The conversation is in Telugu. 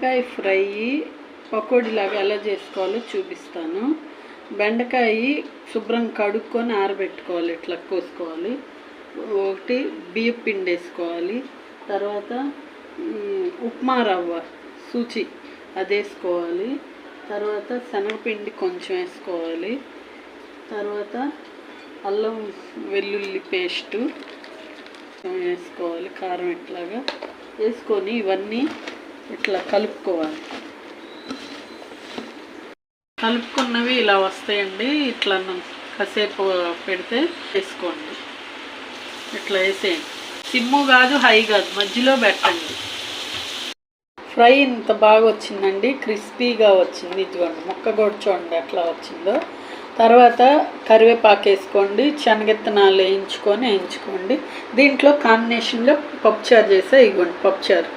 బెండకాయ ఫ్రై పకోడీలాగా ఎలా చేసుకోవాలో చూపిస్తాను. బెండకాయ శుభ్రంగా కడుక్కొని ఆరబెట్టుకోవాలి, ఇట్లా కోసుకోవాలి. ఒకటి బియ్యం పిండి వేసుకోవాలి, తర్వాత ఉప్మా రవ్వ సూచి అది వేసుకోవాలి, తర్వాత శనగపిండి కొంచెం వేసుకోవాలి, తర్వాత అల్లం వెల్లుల్లి పేస్టు వేసుకోవాలి, కారం ఇట్లాగా వేసుకొని ఇవన్నీ ఇట్లా కలుపుకోవాలి. కలుపుకున్నవి ఇలా వస్తాయండి. ఇట్లా కాసేపు పెడితే వేసుకోండి. ఇట్లా వేసేయండి. సిమ్ము కాదు, హై కాదు, మధ్యలో పెట్టండి. ఫ్రై ఇంత బాగా వచ్చిందండి, క్రిస్పీగా వచ్చింది. ఇదిగోండి ముక్క కూడా చూడండి ఎట్లా వచ్చిందో. తర్వాత కరివేపాకు వేసుకోండి, శనగిత్తనాలు వేయించుకోండి. దీంట్లో కాంబినేషన్గా పప్పుచారు చేసా. ఇదిగోండి పప్పుచారు.